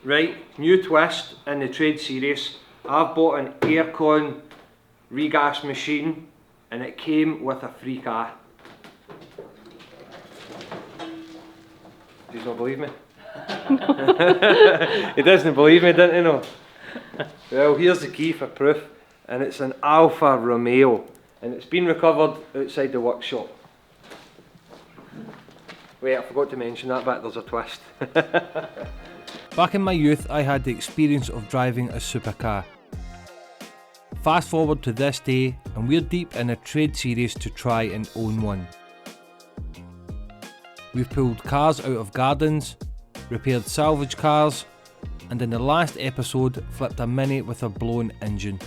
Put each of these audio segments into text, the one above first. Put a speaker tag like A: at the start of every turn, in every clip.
A: Right, new twist in the trade series. I've bought an aircon regas machine and it came with a free car. Do you not believe me? He doesn't believe me, didn't he? No. Well, here's the key for proof, and it's an Alfa Romeo, and it's been recovered outside the workshop. Wait, I forgot to mention that bit, there's a twist.
B: Back in my youth, I had the experience of driving a supercar. Fast forward to this day, and we're deep in a trade series to try and own one. We've pulled cars out of gardens, repaired salvage cars, and in the last episode flipped a Mini with a blown engine.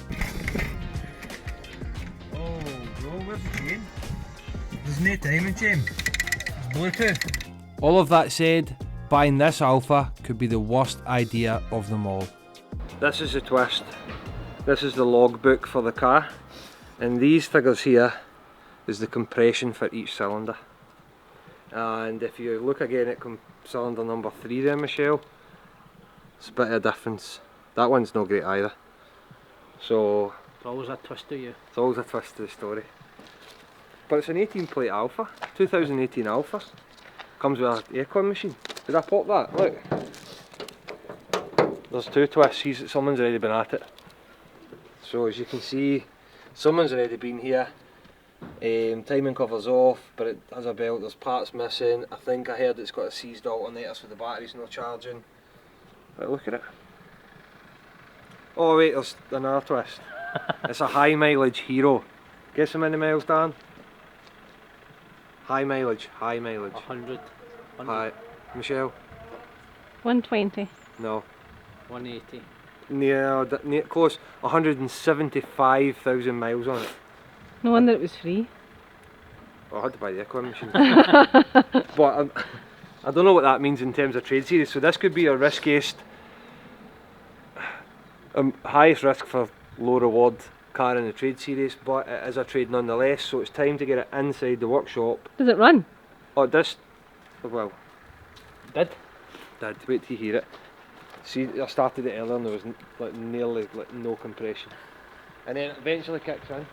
A: Oh, bro, where's the chain? There's no timing chain. It's Bluetooth.
B: All of that said, buying this Alfa could be the worst idea of them all.
A: This is the twist. This is the logbook for the car, and these figures here is the compression for each cylinder. And if you look again at cylinder number 3 there, Michelle, it's a bit of a difference. That one's not great either. So
B: It's always a twist to you.
A: it's always a twist to the story. But it's an 18 plate Alfa, 2018 Alfa. Comes with an aircon machine. Did I pop that? Look. There's 2 twists. Someone's already been at it. So as you can see, someone's already been here. Timing cover's off, but it has a belt. There's parts missing. I think I heard it's got a seized alternator, so the battery's not charging. But look at it. Oh wait, there's another twist. It's a high mileage Hero. Guess how many miles, Dan? High mileage.
B: 100.
A: Hi, Michelle?
C: 120.
A: No.
B: 180.
A: Near close. 175,000 miles on it.
C: No wonder it was free.
A: Oh, I had to buy the aircon machine. But I don't know what that means in terms of trade series. So this could be a riskiest, highest risk for low reward car in the trade series, but it is a trade nonetheless. So it's time to get it inside the workshop.
C: Does it run?
A: Oh, this, well,
B: Did?
A: wait till you hear it. See, I started it earlier and there was nearly no compression, and then it eventually kicks in.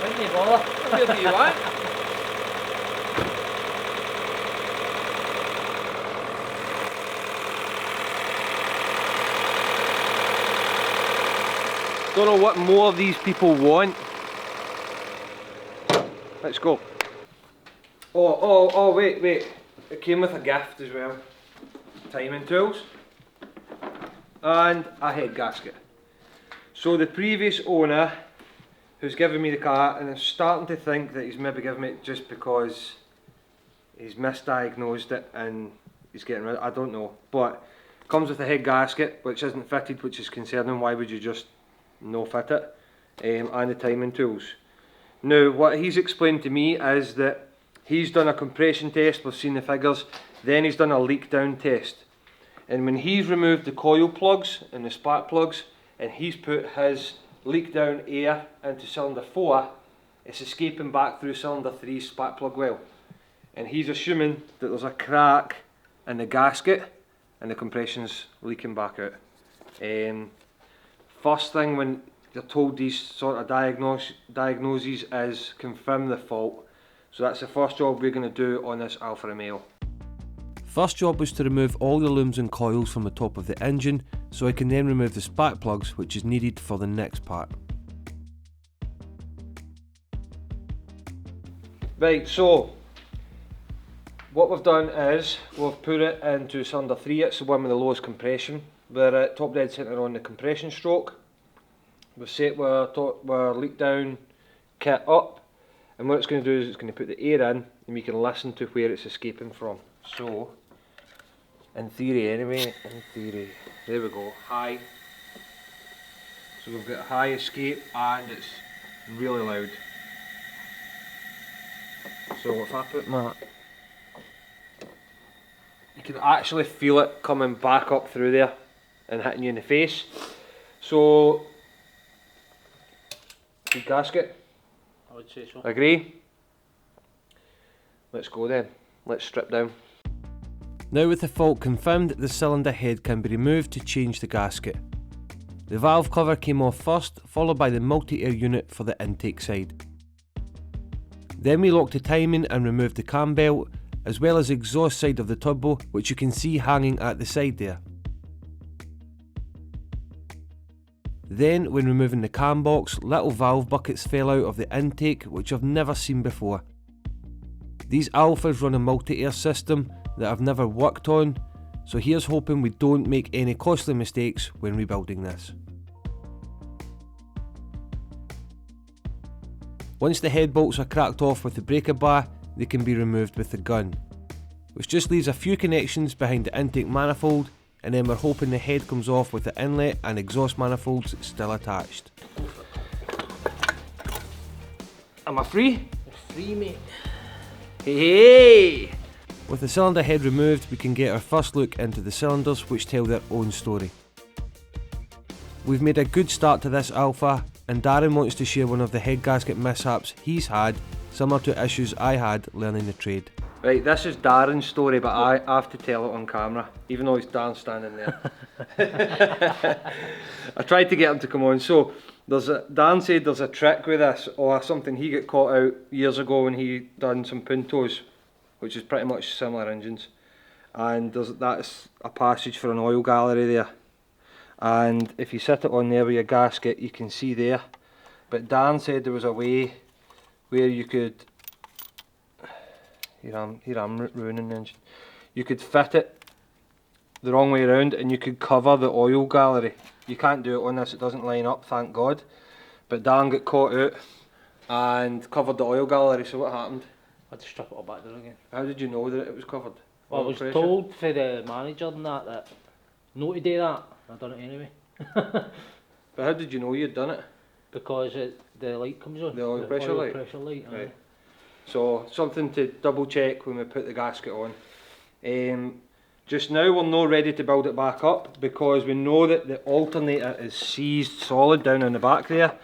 A: Didn't bother? Where do you want? Don't know what more these people want. Let's go. Oh, wait. It came with a gift as well. Timing tools. And a head gasket. So the previous owner who's given me the car, and I'm starting to think that he's maybe given me it just because he's misdiagnosed it and he's getting rid of it. I don't know. But it comes with a head gasket which isn't fitted, which is concerning. Why would you just no fit it? And the timing tools. Now what he's explained to me is that he's done a compression test, we've seen the figures, then he's done a leak down test, and when he's removed the coil plugs and the spark plugs and he's put his leak down air into cylinder 4, it's escaping back through cylinder 3's spark plug well, and he's assuming that there's a crack in the gasket and the compression's leaking back out. First thing when you're told these sort of diagnoses is confirm the fault. So that's the first job we're going to do on this Alfa Romeo.
B: First job was to remove all the looms and coils from the top of the engine, so I can then remove the spark plugs, which is needed for the next part.
A: Right, so what we've done is we've put it into cylinder 3, it's the one with the lowest compression. We're at top dead centre on the compression stroke. We've set our leak down kit up, and what it's going to do is it's going to put the air in and we can listen to where it's escaping from. So, in theory anyway, there we go, high. So we've got a high escape and it's really loud. So if I put my, you can actually feel it coming back up through there and hitting you in the face. So Good gasket.
D: I would say so.
A: Agree? Let's go then. Let's strip down.
B: Now with the fault confirmed, the cylinder head can be removed to change the gasket. The valve cover came off first, followed by the multi-air unit for the intake side. Then we locked the timing and removed the cam belt, as well as the exhaust side of the turbo, which you can see hanging at the side there. Then, when removing the cam box, little valve buckets fell out of the intake, which I've never seen before. These Alfas run a multi-air system that I've never worked on, so here's hoping we don't make any costly mistakes when rebuilding this. Once the head bolts are cracked off with the breaker bar, they can be removed with the gun, which just leaves a few connections behind the intake manifold, and then we're hoping the head comes off with the inlet and exhaust manifolds still attached.
A: Am I free?
D: You're free, mate.
A: Hey!
B: With the cylinder head removed, we can get our first look into the cylinders, which tell their own story. We've made a good start to this Alfa, and Darren wants to share one of the head gasket mishaps he's had, similar to issues I had learning the trade.
A: Right, this is Darren's story, but I have to tell it on camera, even though it's Dan standing there. I tried to get him to come on. So Dan said there's a trick with this, or something he got caught out years ago when he done some Puntos, which is pretty much similar engines, and that's a passage for an oil gallery there, and if you sit it on there with your gasket you can see there, but Dan said there was a way where you could, here I'm ruining the engine, you could fit it the wrong way around and you could cover the oil gallery. You can't do it on this, it doesn't line up, thank God, but Dan got caught out and covered the oil gallery. So what happened?
D: I had to strip it all back down again.
A: How did you know that it was covered?
D: Well, I was told for the manager and that not to do that. I done it anyway.
A: But how did you know you'd done it?
D: Because the light comes on.
A: The oil pressure light?
D: Pressure light,
A: Right. So something to double check when we put the gasket on. Just now we're not ready to build it back up because we know that the alternator is seized solid down in the back there.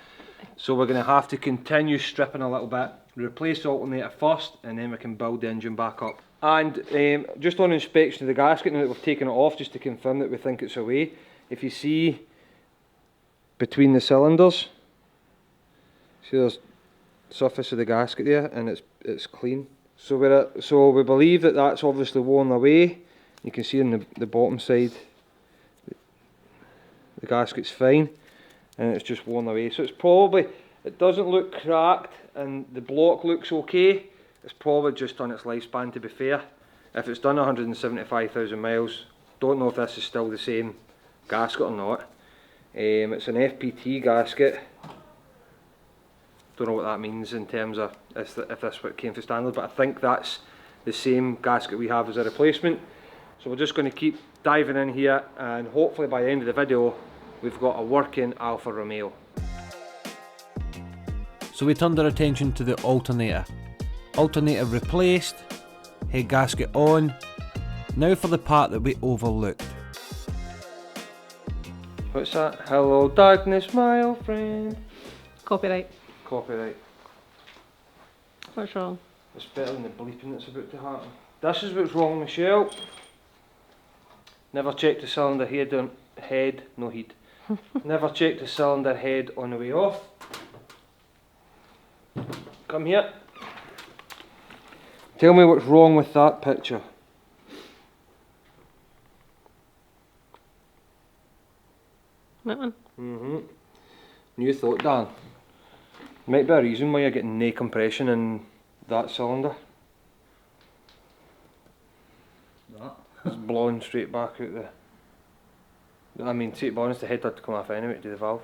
A: So we're going to have to continue stripping a little bit, replace the alternator first, and then we can build the engine back up. And just on inspection of the gasket, now that we've taken it off, just to confirm that we think it's away, if you see between the cylinders, see there's surface of the gasket there, and it's clean. So we believe that that's obviously worn away. You can see on the bottom side the gasket's fine, and it's just worn away. So it doesn't look cracked, and the block looks okay. It's probably just on its lifespan, to be fair. If it's done 175,000 miles, don't know if this is still the same gasket or not. It's an FPT gasket. Don't know what that means in terms of if this came to standard, but I think that's the same gasket we have as a replacement. So we're just going to keep diving in here, and hopefully by the end of the video we've got a working Alfa Romeo.
B: So we turned our attention to the alternator. Alternator replaced, head gasket on. Now for the part that we overlooked.
A: What's that? Hello darkness, my old friend.
C: Copyright.
A: Copyright.
C: What's wrong?
A: It's better than the bleeping that's about to happen. This is what's wrong, Michelle. Never check the cylinder head, no heat. Never check the cylinder head on the way off. Come here. Tell me what's wrong with that picture.
C: That one?
A: New thought, Dan. Might be a reason why you're getting no compression in that cylinder.
D: That?
A: It's blowing straight back out the... I mean, to be honest, the head had to come off anyway to do the valve.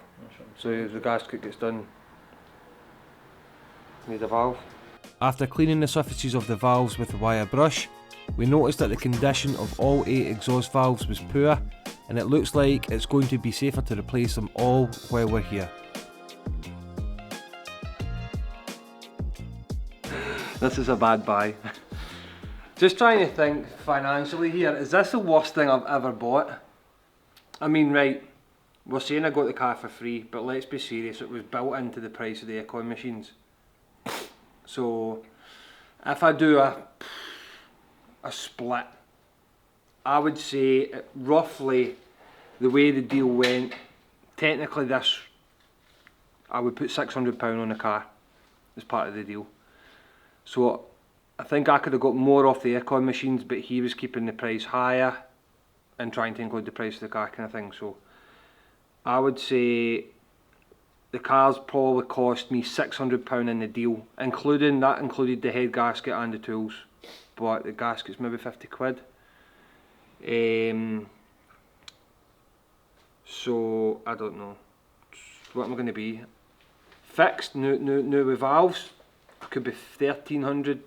A: So the gasket gets done with the valve.
B: After cleaning the surfaces of the valves with a wire brush, we noticed that the condition of all 8 exhaust valves was poor, and it looks like it's going to be safer to replace them all while we're here.
A: This is a bad buy. Just trying to think financially here, is this the worst thing I've ever bought? I mean, right, we're saying I got the car for free, but let's be serious, it was built into the price of the aircon machines. So if I do a split, I would say roughly the way the deal went, technically this, I would put £600 on the car as part of the deal. So I think I could have got more off the aircon machines, but he was keeping the price higher and trying to include the price of the car kind of thing. So I would say the car's probably cost me £600 in the deal, included the head gasket and the tools, but the gasket's maybe 50 quid. So I don't know what am I going to be. Fixed, new with valves, could be £1,300,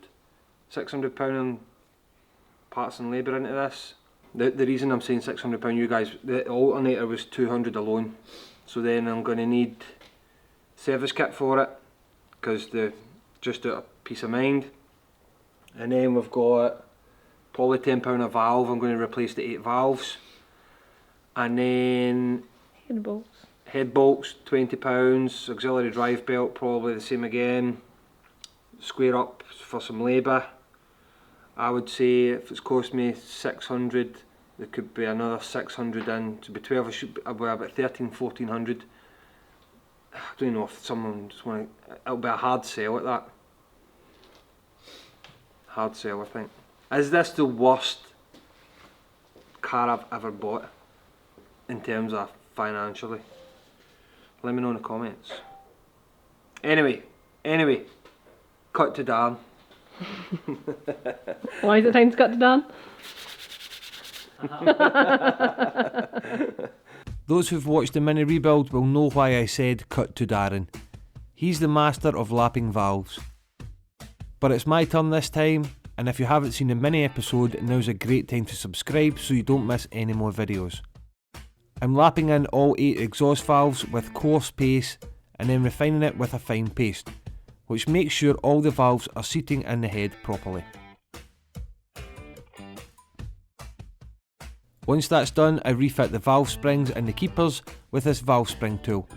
A: £600 on parts and labour into this. The reason I'm saying £600, you guys, the alternator was £200 alone. So then I'm going to need service kit for it, because just out of peace of mind. And then we've got probably £10 a valve. I'm going to replace the 8 valves. And then head bolts £20, auxiliary drive belt probably the same again. Square up for some labour. I would say if it's cost me 600, there could be another 600 in, to be 12, it should be about 1400. I don't know if someone just want to, it'll be a hard sell at that. Hard sell, I think. Is this the worst car I've ever bought in terms of financially? Let me know in the comments. Anyway, cut to Dan.
C: Why is it time to cut to Dan?
B: Those who've watched the mini rebuild will know why I said cut to Darren. He's the master of lapping valves. But it's my turn this time, and if you haven't seen the mini episode, now's a great time to subscribe so you don't miss any more videos. I'm lapping in all 8 exhaust valves with coarse paste and then refining it with a fine paste, which makes sure all the valves are seating in the head properly. Once that's done, I refit the valve springs and the keepers with this valve spring tool.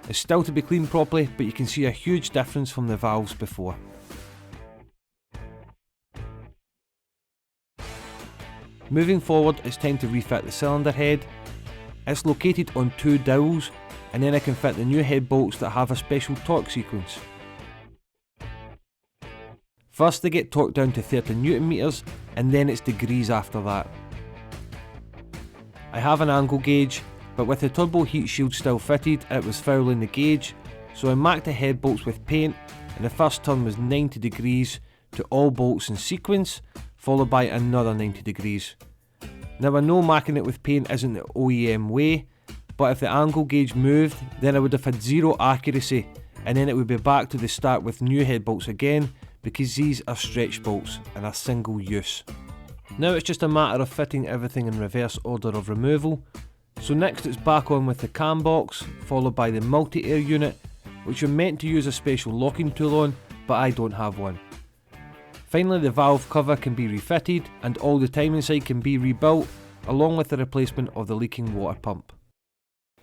B: It's still to be cleaned properly, but you can see a huge difference from the valves before. Moving forward, it's time to refit the cylinder head. It's located on 2 dowels, and then I can fit the new head bolts that have a special torque sequence. First they get torqued down to 30 Newton meters, and then it's degrees after that. I have an angle gauge, but with the turbo heat shield still fitted, it was fouling the gauge, so I marked the head bolts with paint, and the first turn was 90 degrees to all bolts in sequence, followed by another 90 degrees. Now I know marking it with paint isn't the OEM way, but if the angle gauge moved, then I would have had zero accuracy, and then it would be back to the start with new head bolts again, because these are stretch bolts and are single use. Now it's just a matter of fitting everything in reverse order of removal. So next it's back on with the cam box, followed by the multi-air unit, which you're meant to use a special locking tool on, but I don't have one. Finally the valve cover can be refitted and all the timing side can be rebuilt, along with the replacement of the leaking water pump.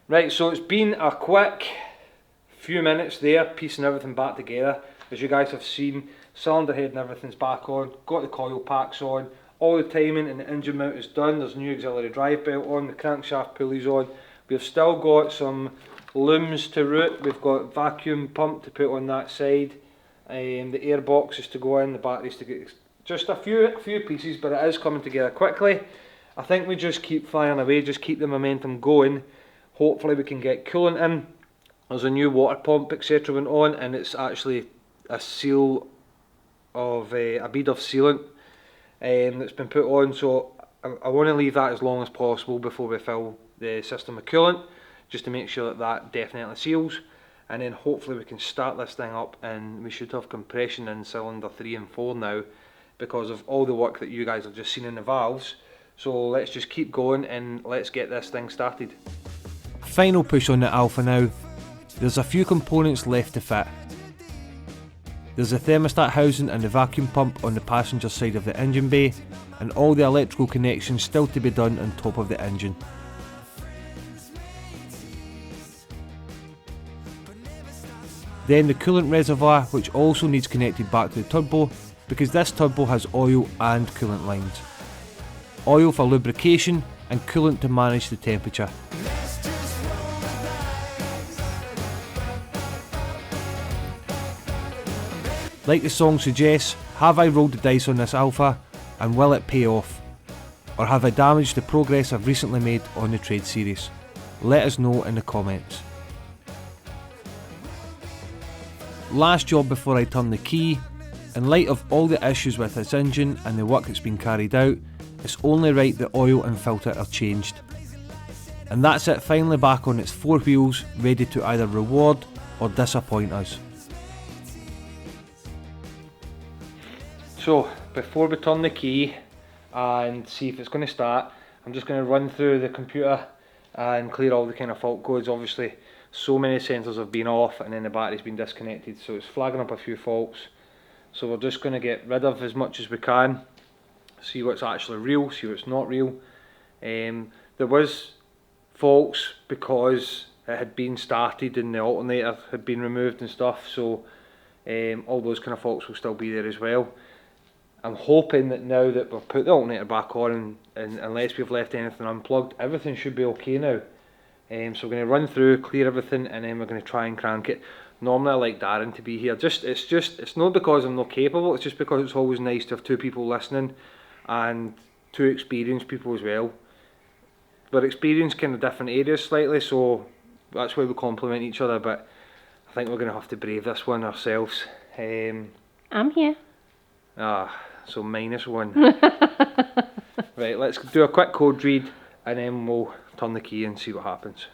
A: Right, so it's been a quick few minutes there, piecing everything back together. As you guys have seen, cylinder head and everything's back on, got the coil packs on, all the timing and the engine mount is done, there's a new auxiliary drive belt on, the crankshaft pulley's on. We've still got some looms to route, we've got vacuum pump to put on that side, the air boxes to go in, the batteries to get, just a few pieces, but it is coming together quickly. I think we just keep firing away, just keep the momentum going. Hopefully we can get coolant in. There's a new water pump etc went on, and it's actually a seal of a bead of sealant that's been put on, so I want to leave that as long as possible before we fill the system with coolant, just to make sure that that definitely seals, and then hopefully we can start this thing up and we should have compression in cylinder 3 and 4 now because of all the work that you guys have just seen in the valves. So let's just keep going and let's get this thing started.
B: Final push on the Alfa now. There's a few components left to fit. There's a thermostat housing and the vacuum pump on the passenger side of the engine bay, and all the electrical connections still to be done on top of the engine. Then the coolant reservoir, which also needs connected back to the turbo, because this turbo has oil and coolant lines. Oil for lubrication and coolant to manage the temperature. Like the song suggests, have I rolled the dice on this Alfa, and will it pay off? Or have I damaged the progress I've recently made on the trade series? Let us know in the comments. Last job before I turn the key. In light of all the issues with this engine and the work that's been carried out, it's only right the oil and filter are changed. And that's it, finally back on its four wheels, ready to either reward or disappoint us.
A: So before we turn the key and see if it's going to start, I'm just going to run through the computer and clear all the kind of fault codes. Obviously so many sensors have been off and then the battery's been disconnected, so it's flagging up a few faults. So we're just going to get rid of as much as we can, see what's actually real, see what's not real. There was faults because it had been started and the alternator had been removed and stuff, so all those kind of faults will still be there as well. I'm hoping that now that we've put the alternator back on, and unless we've left anything unplugged, everything should be okay now. So we're going to run through, clear everything, and then we're going to try and crank it. Normally I like Darren to be here. It's not because I'm not capable, it's just because it's always nice to have two people listening, and two experienced people as well. We're experienced kind of different areas slightly, so that's why we complement each other, but I think we're going to have to brave this one ourselves.
C: I'm here.
A: So -1. Right, let's do a quick code read and then we'll turn the key and see what happens.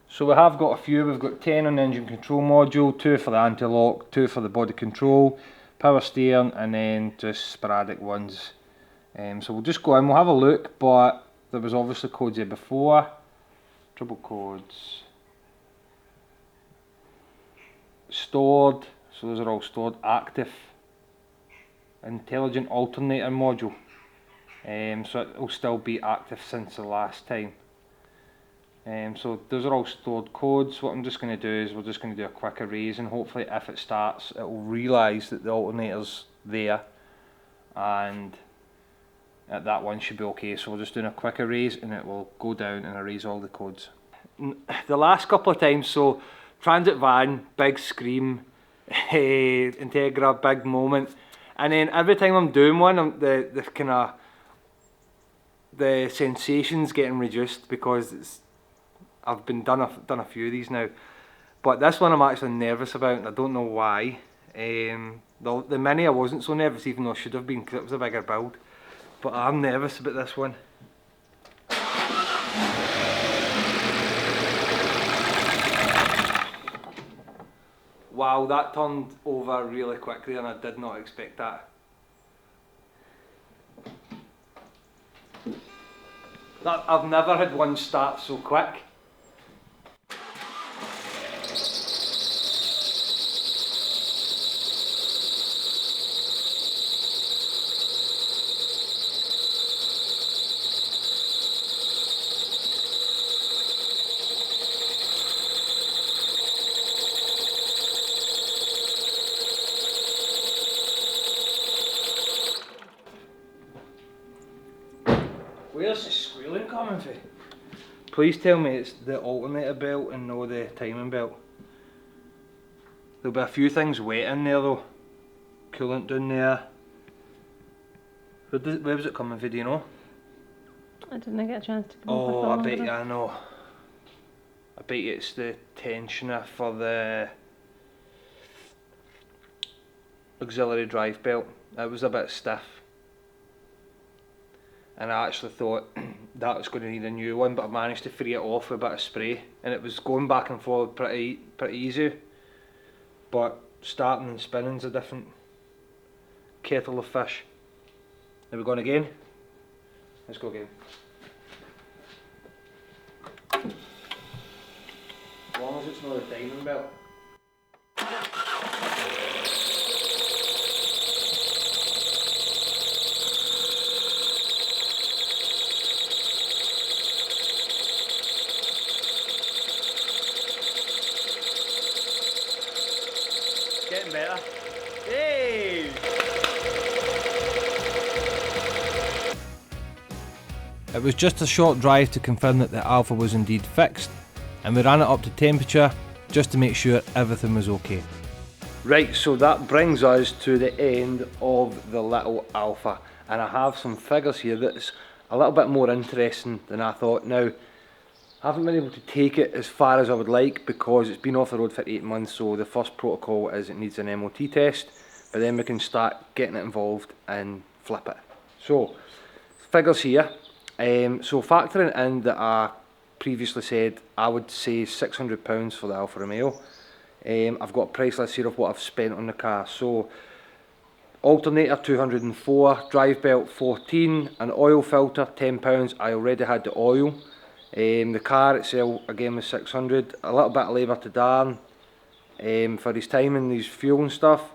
A: So we have got a few. We've got 10 on the engine control module, 2 for the anti-lock, 2 for the body control, power steering, and then just sporadic ones. So we'll just go in, we'll have a look, but there was obviously codes here before. Trouble codes. Stored, so those are all stored. Active. Intelligent alternator module. So it will still be active since the last time. So those are all stored codes. What I'm just going to do is we're just going to do a quick erase, and hopefully if it starts it will realise that the alternator's there, and that one should be okay. So we're just doing a quick erase and it will go down and erase all the codes. The last couple of times, so transit van, big scream, Integra, big moment, and then every time I'm doing one, the sensation's getting reduced because I've done a few of these now, but this one I'm actually nervous about, and I don't know why. The Mini I wasn't so nervous, even though I should have been because it was a bigger build, but I'm nervous about this one. Wow, that turned over really quickly and I did not expect that. I've never had one start so quick. Where's the squealing coming from? Please tell me it's the alternator belt and no the timing belt. There'll be a few things wet in there though. Coolant down there. Where was it coming from, do you know?
C: I didn't get a chance to come
A: Oh,
C: up
A: I
C: with
A: bet you I know. I bet you it's the tensioner for the auxiliary drive belt. It was a bit stiff. And I actually thought that was going to need a new one, but I managed to free it off with a bit of spray, and it was going back and forward pretty easy. But starting and spinning's a different kettle of fish. Are we going again? Let's go again. As long as it's not a timing belt. getting better. Hey!
B: It was just a short drive to confirm that the Alfa was indeed fixed, and we ran it up to temperature just to make sure everything was okay.
A: Right, so that brings us to the end of the little Alfa, and I have some figures here that's a little bit more interesting than I thought. Now, I haven't been able to take it as far as I would like because it's been off the road for 8 months, so the first protocol is it needs an MOT test, but then we can start getting it involved and flip it. So, figures here. So factoring in that I previously said I would say £600 for the Alfa Romeo. I've got a price list here of what I've spent on the car. So alternator 204, drive belt 14, an oil filter £10. I already had the oil. The car itself again was 600. A little bit of labour to Dan for his time and his fuel and stuff.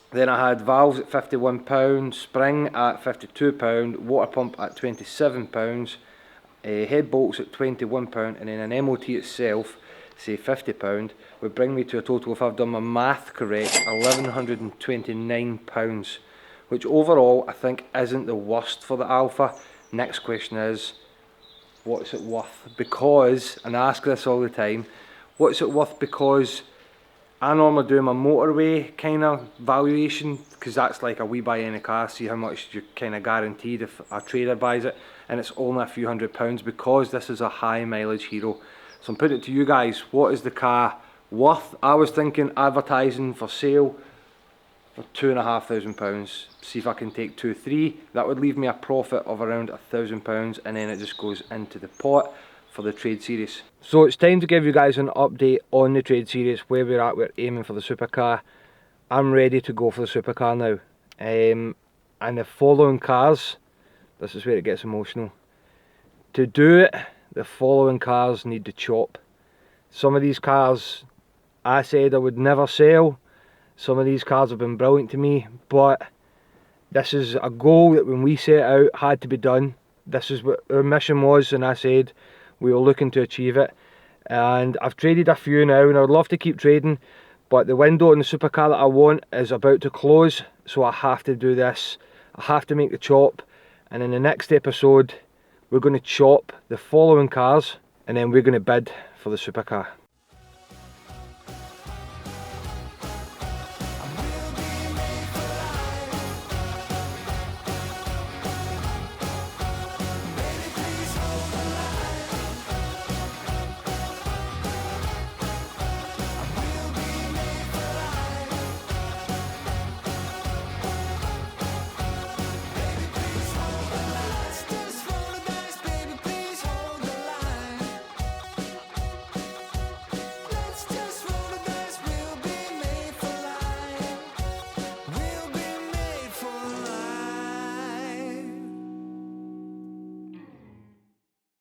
A: Then I had valves at £51, spring at £52, water pump at £27, head bolts at £21, and then an MOT itself, say £50, would bring me to a total, if I've done my math correct, £1,129, which overall I think isn't the worst for the Alfa. Next question is, what's it worth? Because, and I ask this all the time, what's it worth because I normally do my motorway kind of valuation, because that's like a we buy any car, see how much you're kind of guaranteed if a trader buys it, and it's only a few £100 because this is a high mileage hero. So I'm putting it to you guys, what is the car worth? I was thinking advertising for sale for £2,500, see if I can take 2-3, that would leave me a profit of around £1,000, and then it just goes into the pot for the trade series. So it's time to give you guys an update on the trade series, where we're at. We're aiming for the supercar. I'm ready to go for the supercar now. And the following cars, this is where it gets emotional. To do it, the following cars need to chop. Some of these cars I said I would never sell. Some of these cars have been brilliant to me, but this is a goal that when we set out had to be done. This is what our mission was, and I said we were looking to achieve it. And I've traded a few now, and I would love to keep trading, but the window on the supercar that I want is about to close, so I have to do this. I have to make the chop, and in the next episode we're going to chop the following cars, and then we're going to bid for the supercar.